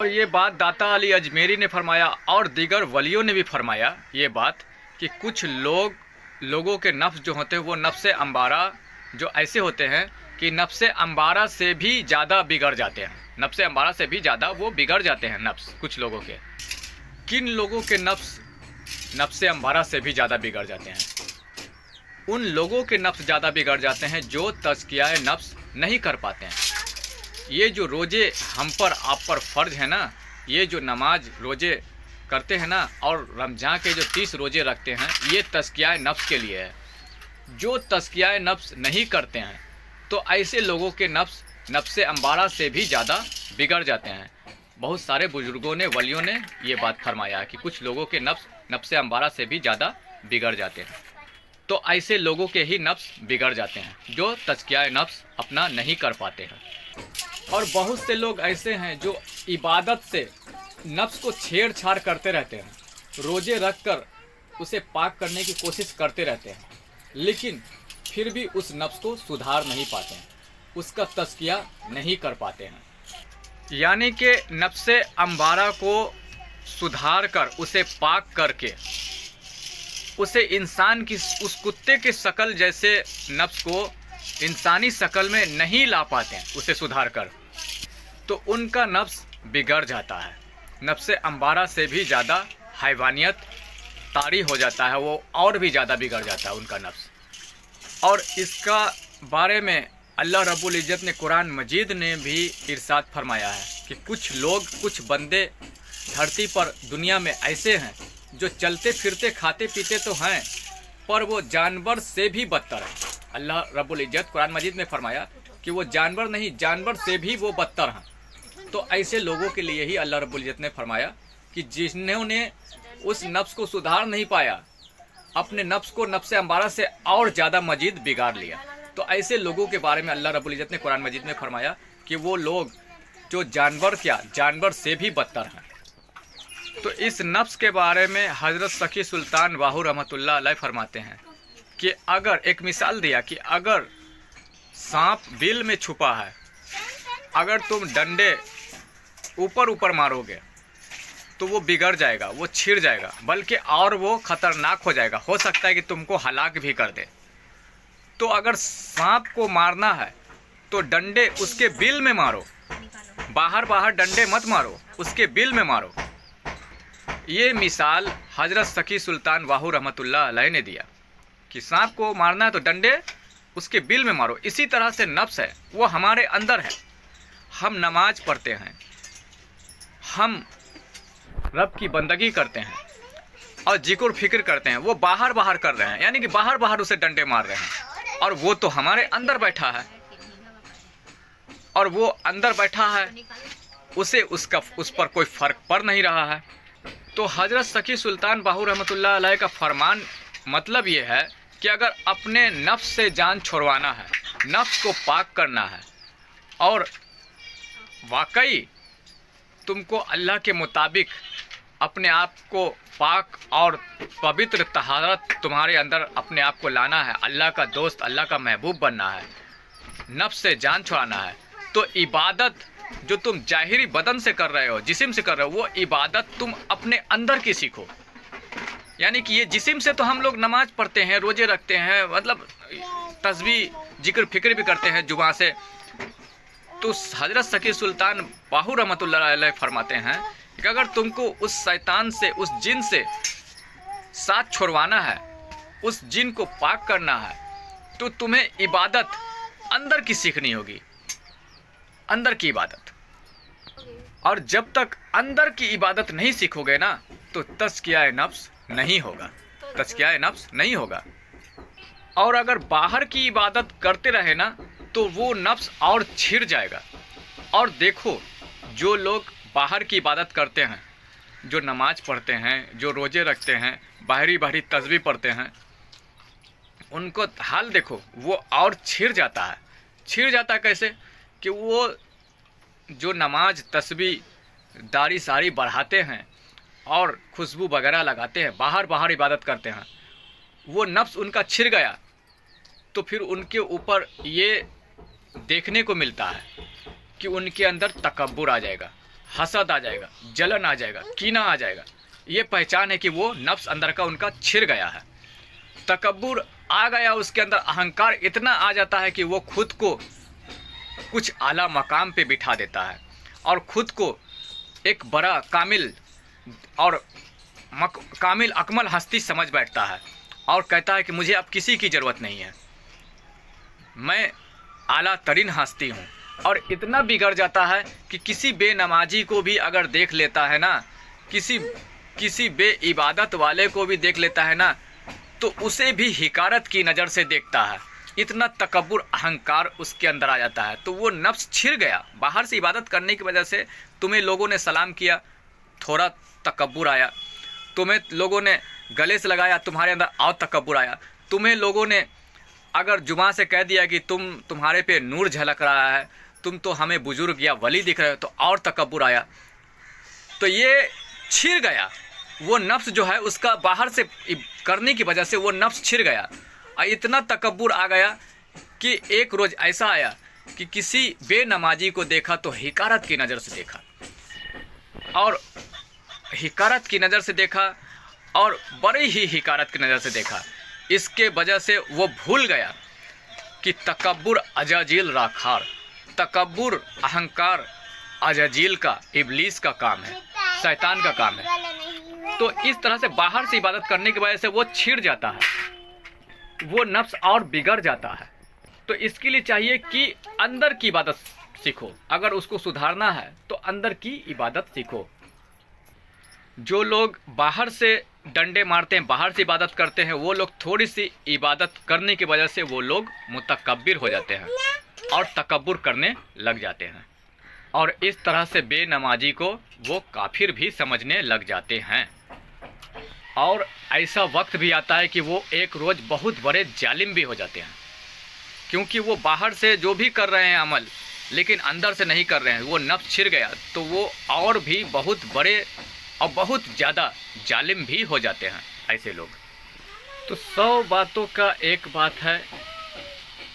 ये बात दाता अली अजमेरी ने फरमाया और दीगर वलियों ने भी फरमाया ये बात कि कुछ लोगों के नफ्स जो होते हैं वो नफ्स अम्बारा जो ऐसे होते हैं कि नफ्स अम्बारा से भी ज़्यादा बिगड़ जाते हैं। नफ्स अम्बारा से भी ज़्यादा वो बिगड़ जाते हैं नफ्स कुछ लोगों के। किन लोगों के नफ्स अम्बारा से भी ज़्यादा बिगड़ जाते हैं? उन लोगों के नफ्स ज़्यादा बिगड़ जाते हैं जो तज़किया नफ्स नहीं कर पाते हैं। ये जो रोज़े हम पर आप पर फ़र्ज है ना, ये जो नमाज रोज़े करते हैं ना और रमज़ान के जो 30 रोज़े रखते हैं, ये तज़किया नफ्स के लिए है। जो तज़किया नफ्स नहीं करते हैं तो ऐसे लोगों के नफ्स अम्बारा से भी ज़्यादा बिगड़ जाते हैं। बहुत सारे बुज़ुर्गों ने वलियों ने ये बात फरमाया कि कुछ लोगों के नफ्स अम्बारा से भी ज़्यादा बिगड़ जाते हैं। तो ऐसे लोगों के ही नफ्स बिगड़ जाते हैं जो तज़किया नफ्स अपना नहीं कर पाते हैं। और बहुत से लोग ऐसे हैं जो इबादत से नफ्स को छेड़छाड़ करते रहते हैं, रोज़े रख कर उसे पाक करने की कोशिश करते रहते हैं, लेकिन फिर भी उस नफ्स को सुधार नहीं पाते हैं, उसका तज़किया नहीं कर पाते हैं। यानी कि नफ्स अम्बारा को सुधार कर उसे पाक करके उसे इंसान की उस कुत्ते के शक्ल जैसे नफ्स को इंसानी शक्ल में नहीं ला पाते हैं उसे सुधार कर, तो उनका नफ्स बिगड़ जाता है। नफ्स अम्बारा से भी ज़्यादा हैवानियत तारी हो जाता है, वो और भी ज़्यादा बिगड़ जाता है उनका नफ्स। और इसका बारे में अल्लाह रब्बुल इज़्ज़त ने कुरान मजीद ने भी इरशाद फरमाया है कि कुछ लोग कुछ बंदे धरती पर दुनिया में ऐसे हैं जो चलते फिरते खाते पीते तो हैं पर वो जानवर से भी बदतर है। अल्लाह रब्बुल इज़्ज़त कुरान मजीद में फरमाया कि वो जानवर नहीं, जानवर से भी वो बदतर हैं। तो ऐसे लोगों के लिए ही अल्लाह रब्बुल इज़्ज़त ने फरमाया कि जिन्होंने उस नफ्स को सुधार नहीं पाया, अपने नफ्स को नफ्स अम्बारा से और ज़्यादा मजीद बिगाड़ लिया, तो ऐसे लोगों के बारे में अल्लाह रब्बुल इज़्ज़त ने कुरान मजीद में फरमाया कि वो लोग जो जानवर से भी बदतर हैं। तो इस नफ्स के बारे में हज़रत सखी सुल्तान बाहू रहमतुल्लाह अलैह फरमाते हैं कि अगर एक मिसाल दिया कि अगर सांप बिल में छुपा है, अगर तुम डंडे ऊपर मारोगे तो वो बिगड़ जाएगा, वो छिड़ जाएगा, बल्कि और वो ख़तरनाक हो जाएगा, हो सकता है कि तुमको हलाक भी कर दे। तो अगर सांप को मारना है तो डंडे उसके बिल में मारो, बाहर डंडे मत मारो, उसके बिल में मारो। ये मिसाल हज़रत सखी सुल्तान बाहू रहमतुल्लाह अलैह ने दिया कि सांप को मारना है तो डंडे उसके बिल में मारो। इसी तरह से नफ्स है, वो हमारे अंदर है। हम नमाज पढ़ते हैं, हम रब की बंदगी करते हैं और जिक्र फिक्र करते हैं, वो बाहर कर रहे हैं, यानी कि बाहर उसे डंडे मार रहे हैं, और वो तो हमारे अंदर बैठा है, और वो अंदर बैठा है, उसे उस पर कोई फ़र्क पड़ नहीं रहा है। तो हज़रत सखी सुल्तान बाहू रहमतुल्लाह अलैह का फरमान मतलब ये है कि अगर अपने नफ्स से जान छुड़वाना है, नफ्स को पाक करना है, और वाकई तुमको अल्लाह के मुताबिक अपने आप को पाक और पवित्र तहारत तुम्हारे अंदर अपने आप को लाना है, अल्लाह का दोस्त, अल्लाह का महबूब बनना है, नफ्स से जान छुड़ाना है, तो इबादत जो तुम जाहिरी बदन से कर रहे हो, जिस्म से कर रहे हो, वो इबादत तुम अपने अंदर की सीखो। यानी कि ये जिस्म से तो हम लोग नमाज पढ़ते हैं, रोज़े रखते हैं, मतलब तस्बीह जिक्र फिक्र भी करते हैं जुबान से। तो हज़रत सखी सुल्तान बाहू रहमतुल्लाह अलैह फरमाते हैं कि अगर तुमको उस शैतान से, उस जिन से साथ छुड़वाना है, उस जिन को पाक करना है, तो तुम्हें इबादत अंदर की सीखनी होगी, अंदर की इबादत। और जब तक अंदर की इबादत नहीं सीखोगे ना, तो तज़किया नफ्स नहीं होगा, तज़किया नफ्स नहीं होगा। और अगर बाहर की इबादत करते रहे ना, तो वो नफ्स और छिड़ जाएगा। और देखो, जो लोग बाहर की इबादत करते हैं, जो नमाज पढ़ते हैं, जो रोज़े रखते हैं, बाहरी तस्बीह पढ़ते हैं, उनको हाल देखो, वो और छिड़ जाता है। छिड़ जाता है कैसे कि वो जो नमाज तस्बीह दाढ़ी साड़ी बढ़ाते हैं और खुशबू वगैरह लगाते हैं, बाहर इबादत करते हैं, वो नफ्स उनका छिड़ गया, तो फिर उनके ऊपर ये देखने को मिलता है कि उनके अंदर तकब्बुर आ जाएगा, हसद आ जाएगा, जलन आ जाएगा, कीना आ जाएगा। ये पहचान है कि वो नफ्स अंदर का उनका छिड़ गया है। तकब्बुर आ गया, उसके अंदर अहंकार इतना आ जाता है कि वो खुद को कुछ आला मकाम पे बिठा देता है और खुद को एक बड़ा कामिल और कामिल अकमल हस्ती समझ बैठता है और कहता है कि मुझे अब किसी की ज़रूरत नहीं है, मैं आला तरीन हस्ती हूँ। और इतना बिगड़ जाता है कि किसी बेनमाजी को भी अगर देख लेता है ना, किसी बेइबादत वाले को भी देख लेता है ना, तो उसे भी हिकारत की नज़र से देखता है। इतना तकब्बुर अहंकार उसके अंदर आ जाता है। तो वो नफ्स छिड़ गया। बाहर से इबादत करने की वजह से तुम्हें लोगों ने सलाम किया, थोड़ा तकब्बुर आया। तुम्हें लोगों ने गले से लगाया, तुम्हारे अंदर और तकब्बुर आया। तुम्हें लोगों ने अगर जुबान से कह दिया कि तुम्हारे पे नूर झलक रहा है, तुम तो हमें बुजुर्ग या वली दिख रहे हो, तो और तकब्बुर आया। तो ये छिड़ गया वो नफ्स जो है, उसका बाहर से करने की वजह से वो नफ्स छिड़ गया। और इतना तकब्बुर आ गया कि एक रोज़ ऐसा आया कि किसी बेनमाजी को देखा तो हिकारत की नज़र से देखा, और हिकारत की नज़र से देखा और बड़ी ही हिकारत की नज़र से देखा। इसके वजह से वो भूल गया कि तकब्बुर अजाजील राखार, तकब्बुर अहंकार अजाजील का, इब्लीस का काम है, शैतान का काम है। तो इस तरह से बाहर से इबादत करने की वजह से वो छिड़ जाता है, वो नफ्स और बिगड़ जाता है। तो इसके लिए चाहिए कि अंदर की इबादत सीखो। अगर उसको सुधारना है तो अंदर की इबादत सीखो। जो लोग बाहर से डंडे मारते हैं, बाहर से इबादत करते हैं, वो लोग थोड़ी सी इबादत करने की वजह से वो लोग मुतकब्बिर हो जाते हैं और तकब्बुर करने लग जाते हैं, और इस तरह से बेनमाजी को वो काफिर भी समझने लग जाते हैं। और ऐसा वक्त भी आता है कि वो एक रोज़ बहुत बड़े जालिम भी हो जाते हैं, क्योंकि वो बाहर से जो भी कर रहे हैं अमल, लेकिन अंदर से नहीं कर रहे हैं। वो नफ्स छिड़ गया तो वो और भी बहुत बड़े और बहुत ज़्यादा जालिम भी हो जाते हैं ऐसे लोग। तो 100 बातों का एक बात है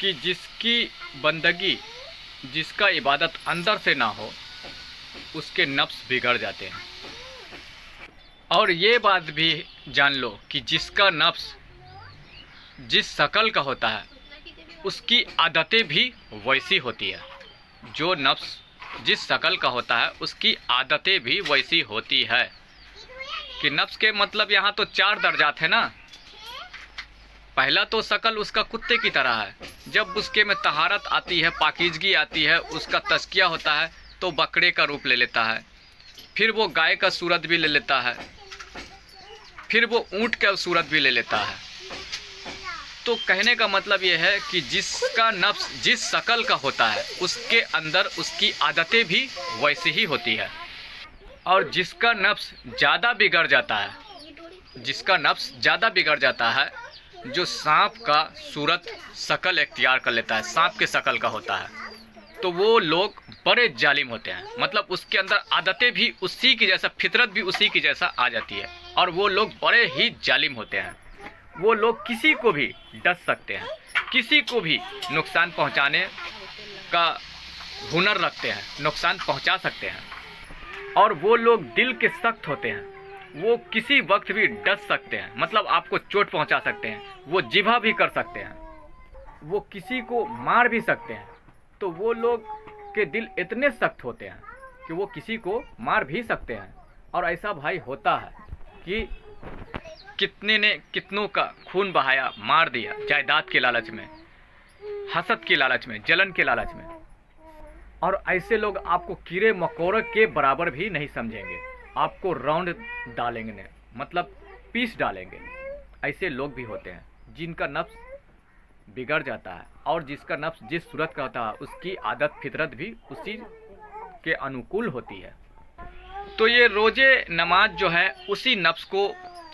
कि जिसकी बंदगी, जिसका इबादत अंदर से ना हो, उसके नफ्स बिगड़ जाते हैं। और ये बात भी जान लो कि जिसका नफ्स जिस शकल का होता है, उसकी आदतें भी वैसी होती है। जो नफ्स जिस शकल का होता है, उसकी आदतें भी वैसी होती है। कि नफ्स के मतलब यहाँ तो 4 दर्जात है ना। पहला तो शकल उसका कुत्ते की तरह है, जब उसके में तहारत आती है, पाकीज़गी आती है, उसका तज़किया होता है तो बकरे का रूप ले लेता है, फिर वो गाय का सूरत भी ले लेता है, फिर वो ऊँट का सूरत भी ले लेता है। तो कहने का मतलब ये है कि जिसका नफ्स जिस शकल का होता है, उसके अंदर उसकी आदतें भी वैसी ही होती है। और जिसका नफ्स ज़्यादा बिगड़ जाता है, जिसका नफ्स ज़्यादा बिगड़ जाता है, जो सांप का सूरत शकल इख्तियार कर लेता है, सांप के शकल का होता है, तो वो लोग बड़े जालिम होते हैं। मतलब उसके अंदर आदतें भी उसी की जैसा, फितरत भी उसी की जैसा आ जाती है, और वो लोग बड़े ही जालिम होते हैं। वो लोग किसी को भी डस सकते हैं, किसी को भी नुकसान पहुंचाने का हुनर रखते हैं, नुकसान पहुंचा सकते हैं। और वो लोग दिल के सख्त होते हैं, वो किसी वक्त भी डस सकते हैं, मतलब आपको चोट पहुंचा सकते हैं, वो जिभा भी कर सकते हैं, वो किसी को मार भी सकते हैं। तो वो लोग के दिल इतने सख्त होते हैं कि वो किसी को मार भी सकते हैं। और ऐसा भाई होता है कि कितने ने कितनों का खून बहाया, मार दिया, जायदाद के लालच में, हसद के लालच में, जलन के लालच में। और ऐसे लोग आपको कीड़े मकोड़े के बराबर भी नहीं समझेंगे, आपको राउंड डालेंगे, मतलब पीस डालेंगे। ऐसे लोग भी होते हैं जिनका नफ्स बिगड़ जाता है, और जिसका नफ्स जिस सूरत का होता है, उसकी आदत फितरत भी उसी के अनुकूल होती है। तो ये रोज़े नमाज जो है, उसी नफ्स को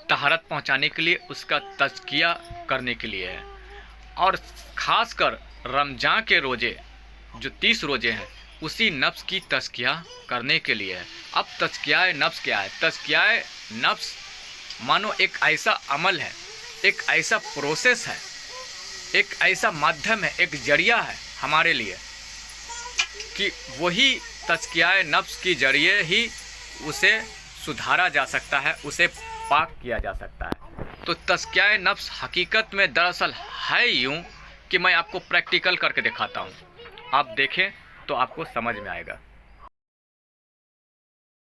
तहारत पहुंचाने के लिए, उसका तज़किया करने के लिए है। और ख़ासकर रमज़ान के रोज़े जो 30 रोज़े हैं, उसी नफ्स की तज़किया करने के लिए है। अब तज़किया नफ्स क्या है? तज़किया नफ्स मानो एक ऐसा अमल है, एक ऐसा प्रोसेस है, एक ऐसा माध्यम है, एक जरिया है हमारे लिए, कि वही तज़किया नफ्स के जरिए ही उसे सुधारा जा सकता है, उसे पाक किया जा सकता है। तो तज़किया नफ्स हकीकत में दरअसल है यूँ कि मैं आपको प्रैक्टिकल करके दिखाता हूँ, आप देखें तो आपको समझ में आएगा।